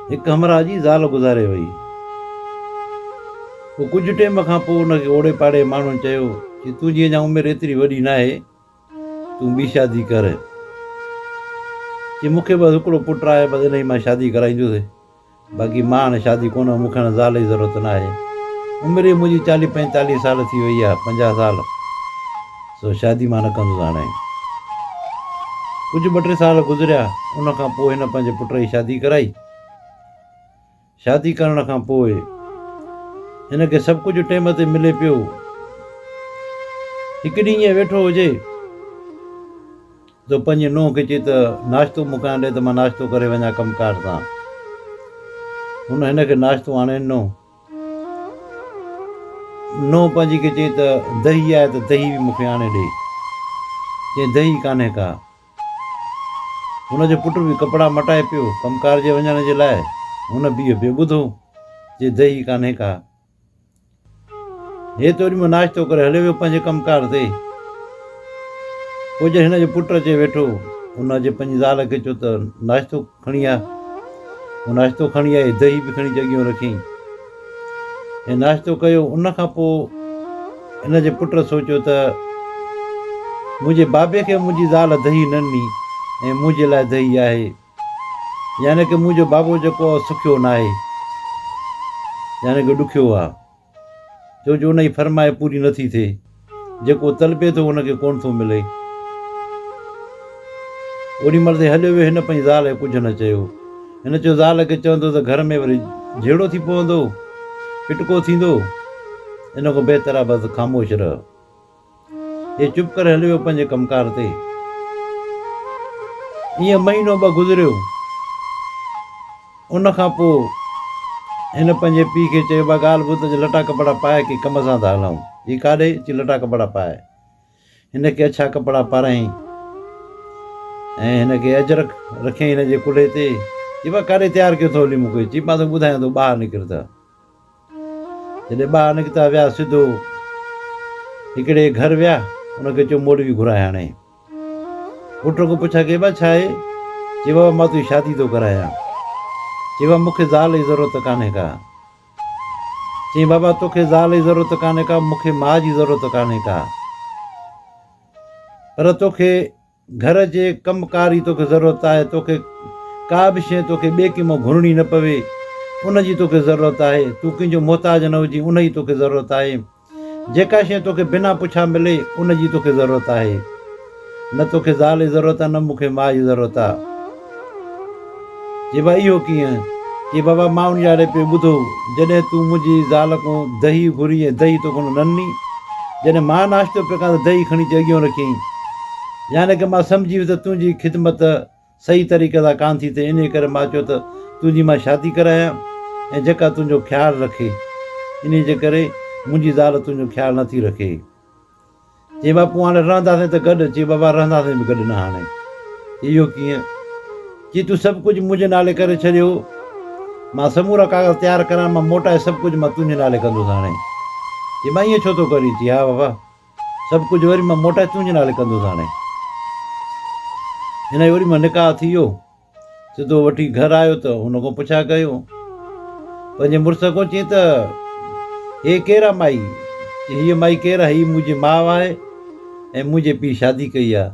हिकु हमराह जी ज़ाल गुज़ारे वई। पोइ कुझु टाइम खां पोइ हुनखे ओड़े पाड़े माण्हुनि चयो की तुंहिंजी अञा उमिरि एतिरी वॾी न आहे, तूं ॿी शादी कर। की मूंखे बसि हिकिड़ो पुटु आहे, बसि हिन जी मां शादी कराईंदुसि, बाक़ी मां हाणे शादी कोन, मूंखे हाणे ज़ाल जी ज़रूरत न आहे। उमिरि मुंहिंजी 40-45 साल थी वई आहे, 50 साल, सो शादी मां न कंदुसि हाणे। कुझु 2-3 साल गुज़रिया, उन खां पोइ हिन पंहिंजे पुट जी शादी कराई। शादी करण खां पोइ हिनखे सभु कुझु टाइम ते मिले पियो। हिकु ॾींहुं ईअं वेठो हुजे त पंहिंजी नुंहुं खे चई त नाश्तो मूंखे आणे ॾे त मां नाश्तो करे वञा कमकार सां। हुन हिनखे नाश्तो आणे ॾिनो। नुंहुं पंहिंजी खे चई त दही आहे त दही बि मूंखे आणे ॾे। चई दही कान्हे का। हुनजो पुटु बि कपिड़ा मटाए पियो कमकार जे वञण जे लाइ, हुन बीहो पियो ॿुधो, चई दही कान्हे का। हे त वरी मां नाश्तो करे हलियो वियो पंहिंजे कमकार ते। पोइ जॾहिं हिनजो पुटु अचे वेठो, हुनजे पंहिंजी ज़ाल खे चयो त नाश्तो खणी आ। हू नाश्तो खणी आई, दही बि खणी जॻियूं रखियईं ऐं नाश्तो कयो। उन खां पोइ हिनजे पुटु सोचियो त मुंहिंजे बाबे खे मुंहिंजी ज़ाल दही न ॾिनी ऐं मुंहिंजे लाइ दही आहे, यानी की मुंहिंजो बाबो जेको आहे सुखियो न आहे, यानी की ॾुखियो आहे, छो जो हुनजी फरमाए पूरी नथी थिए, जेको तलबे थो हुनखे कोन थो मिले। ओॾी महिल ते हलियो वियो हिन पंहिंजी ज़ाल खे कुझु न चयो। हिन चयो ज़ाल खे चवंदो त घर में वरी झेड़ो थी पवंदो, पिटको थींदो, इन खां बहितर आहे बसि ख़ामोश रह। हे चुप करे हलियो वियो पंहिंजे कमकार ते। ईअं महीनो 2 गुज़रियो। उन खां पोइ हिन पंहिंजे पीउ खे चयो बा ॻाल्हि ॿुध, लटा कपिड़ा पाए की कम सां था हलूं। ही काॾे? चई लटा कपिड़ा पाए। हिनखे अछा कपिड़ा पारायईं ऐं हिनखे अजरक रखियईं हिनजे कुल्हे ते। चई बा काॾे तयारु कयो थो हली मूंखे? चई मां त ॿुधायां थो ॿाहिरि निकिर त। जॾहिं ॿाहिरि निकिता विया सिधो हिकिड़े घर विया, हुनखे चयो मोड़वी घुराए हाणे। पुट खां पुछा के बा छा आहे? चई बाबा मां तुंहिंजी शादी थो करायां। चई बाबा मूंखे ज़ाल जी ज़रूरत कान्हे का। चई बाबा तोखे ज़ाल जी ज़रूरत कान्हे का, मूंखे माउ जी ज़रूरत कान्हे का, पर तोखे घर जे कमकार जी तोखे ज़रूरत आहे। तोखे का बि शइ तोखे ॿिए कंहिं घुरणी न पवे, उन जी तोखे ज़रूरत आहे। तूं कंहिंजो मोहताज न हुजी, उन जी तोखे ज़रूरत आहे। जेका शइ तोखे बिना पुछा मिले उन जी तोखे ज़रूरत आहे। न तोखे ज़ाल जी ज़रूरत आहे, न मूंखे माउ जी ज़रूरत आहे। चई बा इहो कीअं? चई बाबा मां उन आड़े पियो ॿुधो, जॾहिं तूं मुंहिंजी ज़ाल खां दही घुरी ऐं दही तोखे न ॾिनी, जॾहिं मां नाश्तो पियो कयां त दही खणी जॻियूं रखियईं, यानी की मां सम्झी वियुसि त तुंहिंजी ख़िदमत सही तरीक़े सां कान थी थिए। इन करे मां चयो त तुंहिंजी मां शादी करायां ऐं जेका तुंहिंजो ख़्यालु रखे। इन जे करे मुंहिंजी ज़ाल तुंहिंजो ख़्यालु नथी रखे। चई बापू हाणे रहंदासीं त गॾु? चई बाबा रहंदासीं बि गॾु न हाणे। इहो कीअं? चई तूं सभु कुझु मुंहिंजे नाले करे छॾियो, मां समूरा कागज़ तयारु करां, मां मोटाए सभु कुझु मां तुंहिंजे नाले कंदुसि हाणे। चई मां ईअं छो थो करी? चई हा बाबा, सभु कुझु वरी मां मोटाए तुंहिंजे नाले कंदुसि हाणे। हिन जो वरी मां निकाह थी वियो। सिधो वठी घर आयो त हुन खां पुछा कयो पंहिंजे मुड़ुस खां। चई त हे केरु आहे माई? चई हीअ माई केरु आहे? हीअ मुंहिंजी माउ आहे ऐं मुंहिंजे पीउ शादी कई आहे।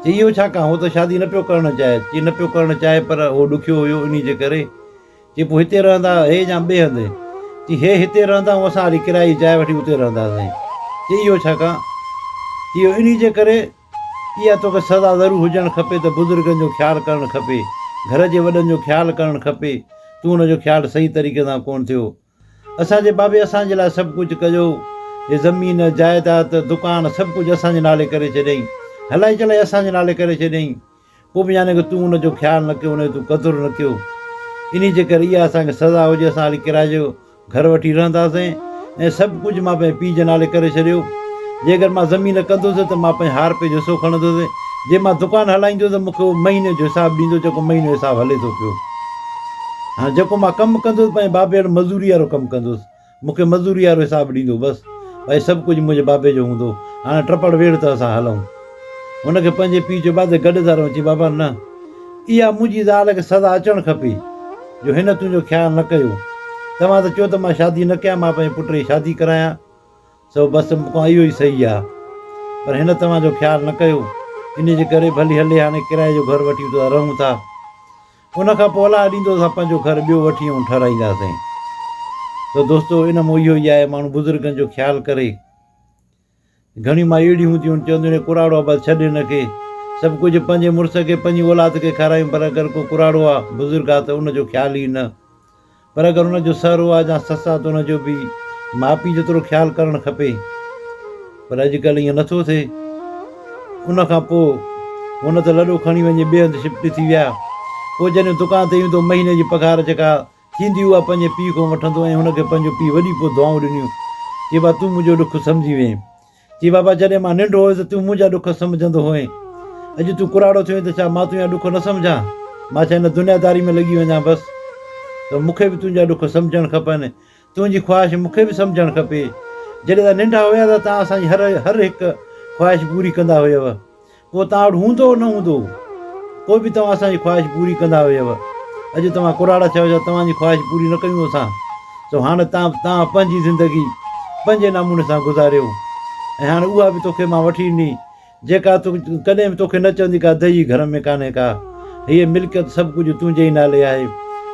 चई इहो छा कहां? उहो त शादी न पियो करणु चाहे। चई न पियो करणु चाहे पर उहो ॾुखियो हुयो, इन जे करे। चई पोइ हिते रहंदा हे या ॿिए हंधि? चई हे हिते रहंदा, ऐं असां वरी किराए जी जाइ वठी उते रहंदासीं। चई इहो छा कहां? इहो इन जे करे इहा तोखे सज़ा ज़रूरु हुजणु खपे त बुज़ुर्गनि जो ख़्यालु करणु खपे, घर जे वॾनि जो ख़्यालु करणु खपे। तूं हुनजो ख़्यालु सही तरीक़े सां कोन थियो। असांजे बाबे असांजे लाइ सभु कुझु कयो, हे ज़मीन जाइदाद दुकान सभु कुझु असांजे नाले करे छॾियईं, हलाई चलाई असांजे नाले करे छॾियईं। पोइ बि यानी की तूं हुनजो ख़्यालु न कयो, हुनजो तूं क़दुरु न कयो। इन जे करे इहा असांखे सज़ा हुजे। असां वरी किराए जो घर वठी रहंदासीं ऐं सभु कुझु मां पंहिंजे पीउ जे नाले करे छॾियो। जेकर मां ज़मीन कंदुसि त मां पंहिंजे हार पे जो हिसो खणंदुसि। जे मां दुकानु हलाईंदुसि त मूंखे महीने जो हिसाबु ॾींदो, जेको महीने जो हिसाबु हले थो पियो। हाणे जेको मां कमु कंदुसि पंहिंजे बाबे वटि मज़ूरी वारो कमु कंदुसि, मूंखे मज़ूरी वारो हिसाबु ॾींदो बसि। भई सभु कुझु मुंहिंजे बाबे जो हूंदो। हाणे टपड़ वेड़ त असां हलूं। हुनखे पंहिंजे पीउ जो बाबे गॾु था रहूं। चई बाबा न, इहा मुंहिंजी ज़ाल खे सज़ा अचणु खपे। जो हिन तुंहिंजो ख़्यालु न कयो। तव्हां त चयो त मां शादी न कयां, मां पंहिंजे पुट जी शादी करायां, सो बसि मूंखां इहो ई सही आहे। पर हिन तव्हांजो ख़्यालु न कयो, इन जे करे भली हले हाणे किराए जो घरु वठी था रहूं था। उन खां पोइ औलाद ॾींदो असां पंहिंजो घरु ॿियो वठी ऐं ठाराईंदासीं। त दोस्तो इन में इहो ई आहे, माण्हू बुज़ुर्गनि जो ख़्यालु करे। घणी मां अहिड़ियूं हूंदियूं आहिनि चवंदियूं कुराड़ो आहे बसि छॾ हिनखे, सभु कुझु पंहिंजे मुड़ुस खे पंहिंजी औलाद खे खारायूं, पर अगरि को कुराड़ो आहे बुज़ुर्ग आहे त उनजो ख़्यालु ई न। पर अगरि उनजो सहुरो आहे या ससु आहे त उनजो बि माउ पीउ जेतिरो ख़्यालु करणु खपे। पर अॼुकल्ह ईअं नथो थिए। उन खां पोइ हुन त लॾो खणी वञे ॿिए हंधि शिफ्ट थी विया। पोइ जॾहिं दुकान ते ईंदो महीने जी पघार जेका थींदी उहा पंहिंजे पीउ खां वठंदो, ऐं हुनखे पंहिंजो पीउ वॾी पोइ दुआऊं ॾिनियूं, चई बा तूं मुंहिंजो ॾुखु सम्झी वएं, चई बाबा जॾहिं मां नंढो हुयुसि तूं मुंहिंजा ॾुख सम्झंदो हुएं, अॼु तूं कुराड़ो थियो त छा मां तुंहिंजा ॾुख न सम्झां? मां छा हिन दुनियादारी में लॻी वञा बसि? त मूंखे बि तुंहिंजा ॾुख सम्झणु खपनि, तुंहिंजी ख़्वाहिश मूंखे बि सम्झणु खपे। जॾहिं तव्हां नंढा हुया त तव्हां असांजी हर हिकु ख़्वाहिश पूरी कंदा हुयव, पोइ तव्हां वटि हूंदो न हूंदो पोइ बि तव्हां असांजी ख़्वाहिश पूरी कंदा हुयव। अॼु तव्हां कुराड़ा चओ था तव्हांजी ख़्वाहिश पूरी न कयूं असां, सो हाणे तव्हां पंहिंजी ज़िंदगी पंहिंजे नमूने सां गुज़ारियो। ऐं हाणे उहा बि तोखे मां वठी ॾिनी जेका तूं कॾहिं बि तोखे न चवंदी का दही घर में कान्हे का, हीअ मिल्कियत सभु कुझु तुंहिंजे ई नाले आहे,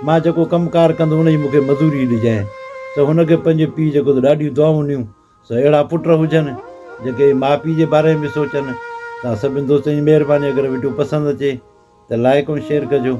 मां जेको कमुकारु कंदो हुनजी मूंखे मज़ूरी ॾिजांइ। त हुनखे पंहिंजे पीउ जेको त ॾाढियूं दुआऊं ॾिनियूं। सो अहिड़ा पुट हुजनि जेके माउ पीउ जे बारे में बि सोचनि। तव्हां सभिनी दोस्तनि जी महिरबानी, अगरि वीडियो पसंदि अचे त लाइक ऐं शेयर कजो।